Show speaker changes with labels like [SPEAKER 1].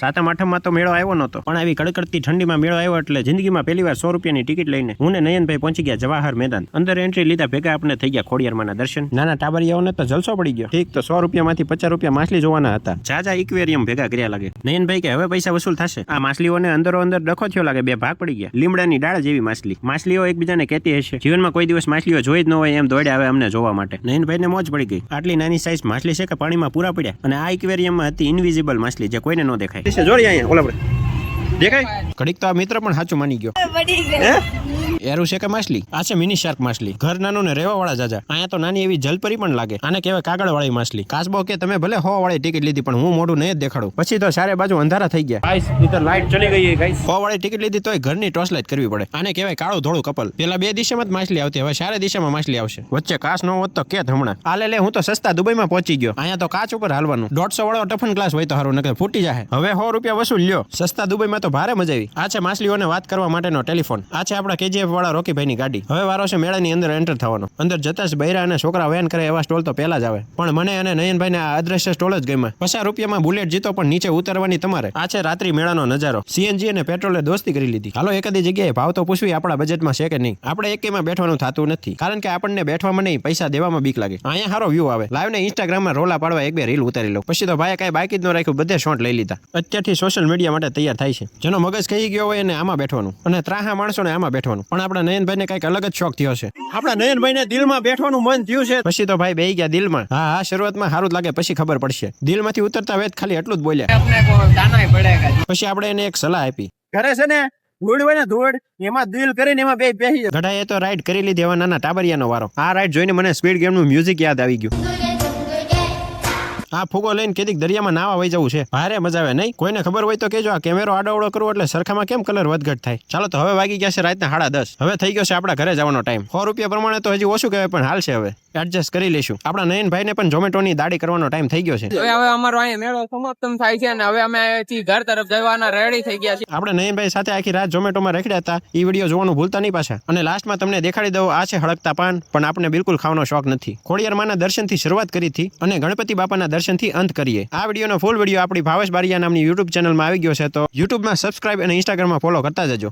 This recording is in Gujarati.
[SPEAKER 1] સાતમ આઠમમાં તો મેળો આવ્યો નહોતો, પણ આવી કડકડતી ઠંડીમાં મેળો આવ્યો એટલે જિંદગીમાં પહેલીવાર 100 રૂપિયાની ટિકિટ લઈને હું ને નયનભાઈ પહોંચી ગયા જવાહર મેદાન. અંદર એન્ટ્રી લીધા ભેગા આપણે થઈ ગયા ખોડિયારમાંના દર્શન. નાના ટાબરિયાઓને તો જલસો પડી ગયો. ઠીક તો 100 રૂપિયામાંથી 50 રૂપિયા માછલી જોવાના હતા. જાજા ઇક્વેરિયમ ભેગા કર્યા લાગે. નયનભાઈ કે હવે પૈસા વસૂલ થશે. આ માછલીઓને અંદરો અંદર ડખો થયો લાગે, બે ભાગ પડી ગયા. લીમડાની ડાળ જેવી માછલી. માછલીઓ એકબીજાને કહેતી હશે જીવનમાં કોઈ દિવસ માછલીઓ જોઈ જ ન હોય એમ દોડ્યા આવે અમને જોવા માટે. નયનભાઈને મોજ પડી ગઈ. આટલી નાની સાઈઝ માછલી છે કે પાણીમાં પૂરા પડ્યા. અને આ ઇક્વેરિયમમાં હતી ઇનવિઝિબલ માછલી જે કોઈને ન દેખાય. જોડી અહીંયા ઓલા દેખાય ઘડીક તો આ મિત્ર પણ સાચું માની ગયો. એરું છે કે માછલી? આ છે મિની શાર્ક માછલી. ઘર નાનું ને રેવા વાળા જાજા. અહીંયા તો નાની એવી જલપરી પણ લાગે. આને કહેવાય કાગળ વાળી માછલી. કાચબો કે તમે ભલે 100 વાળી ટિકિટ લીધી પણ હું મોઢું નહીં જ દેખાડું. પછી તો ચારે બાજુ અંધારા થઈ ગયા. ગાઈસ ઇધર લાઈટ ચલી ગઈ ગાઈસ. 100 વાળી ટિકિટ લીધી તોય ઘરની ટોર્ચ લાઈટ કરવી પડે. આને કહેવાય કાળું ધોળું કપલ. પેલા બે દિશામાં જ માછલી આવતી, હવે ચારે દિશામાં માછલી આવશે. વચ્ચે કાચ ન હોત તો કેત હમણાં. આ લે હું તો સસ્તા દુબઈમાં પહોંચી ગયો. અહીંયા તો કાચ ઉપર હાલવાનું. 150 વાળો ટફન ગ્લાસ હોય તો સારું, નકર ફૂટી જાય. હવે 100 રૂપિયા વસૂલ લ્યો. સસ્તા દુબઈમાં તો ભારે મજા આવી. આ છે માછલીઓને વાત કરવા માટેનો ટેલિફોન. આ છે આપણા KGF વાળા રોકીભાઈની ગાડી. હવે વારો છે મેળાની અંદર એન્ટર થવાનો. અંદર જતા જ બૈરા અને છોકરા વેન કરે એવા સ્ટોલ તો પહેલા જ આવે. પણ મને અને નયનભાઈને આ અદ્રશ્ય સ્ટોલ જ ગમ્યા. 50 રૂપિયામાં બુલેટ જીતો પણ નીચે ઉતરવાની તમારે. આ છે રાત્રિ મેળાનો નજારો. CNG અને પેટ્રોલે દોસ્તી કરી લીધી. હાલો એકાદી જગ્યાએ ભાવ તો પૂછવી આપણા બજેટમાં છે કે નહીં. આપણે એકેમાં બેઠવાનું થતું નથી, કારણ કે આપણને બેઠવામાં નહીં પૈસા દેવામાં બીક લાગે. અહીંયા સારો વ્યૂ આવે. લાઈવ ને ઇન્સ્ટાગ્રામમાં રોલા પાડવા એક બે રીલ ઉતારી લો. પછી તો ભાઈ કઈ બાકી જ ન રાખ્યું, બધે શોટ લઈ લીધા. અત્યારથી સોશિયલ મીડિયા માટે તૈયાર થાય છે. જેનો મગજ કહી ગયો હોય એને આમાં બેઠવાનું, અને ત્રાહા માણસોને આમાં બેઠવાનું. પણ આપણા નયનભાઈને કઈક અલગ જ શોખ થયો છે. આપણા નયનભાઈને દિલમાં બેઠવાનું મન થયું છે. પછી તો ભાઈ બેહી ગયા દિલમાં. હા શરૂઆતમાં સારું જ લાગે, પછી ખબર પડશે. દિલમાંથી ઉતરતા વેત ખાલી એટલું જ બોલ્યા. પછી આપણે એને એક સલાહ આપી. ઘરે છે ને ધૂળ હોય ને ધૂળ, એમાં દિલ કરીને એમાં બે બેસી. ગઢાએ તો રાઈડ કરી લીધી. હવે નાના ટાબરિયાનો વારો. આ રાઈડ જોઈને મને સ્પીડ ગેમનું મ્યુઝિક યાદ આવી ગયું. આ ફૂગો લઈને કેદીક દરિયામાં નાવા વહી જવું છે. ભારે મજા આવે નહીં? કોઈને ખબર હોય તો કેજો. આ કેમેરો આડોવડો કરવો એટલે સરખામાં કેમ કલર વધઘટ થાય. ચાલો તો હવે વાગી ગયા છે રાતના 10:30. હવે થઈ ગયો છે આપણા ઘરે જવાનો ટાઈમ. 100 રૂપિયા પ્રમાણે તો હજી ઓછું કહેવાય પણ હાલશે. હવે એડજસ્ટ કરી લઈશું. આપણા નયનભાઈને પણ ઝોમેટોની દાડી કરવાનો ટાઈમ થઈ ગયો છે.
[SPEAKER 2] હવે અમારો અહીંયા મેળો સમાપ્ત થાય છે અને હવે અમે ઘર તરફ જવાના રેડી થઈ ગયા છે.
[SPEAKER 1] આપણે નયનભાઈ સાથે આખી રાત ઝોમેટોમાં રખડ્યા હતા. એ વિડીયો જોવાનું ભૂલતા નહીં પાછા. અને લાસ્ટમાં તમને દેખાડી દઉં. આ છે હળકતા પાન, પણ આપણે બિલકુલ ખાવાનો શોખ નથી. ખોડિયારમાંના દર્શનથી શરૂઆત કરી હતી અને ગણપતિ બાપાના દર્શનથી અંત કરીએ. આ વિડીયોનો ફૂલ વિડીયો આપણી ભાવેશ બારિયા નામની YouTube ચેનલમાં આવી ગયો છે, તો YouTubeમાં સબસ્ક્રાઇબ અને Instagramમાં ફોલો કરતા જજો.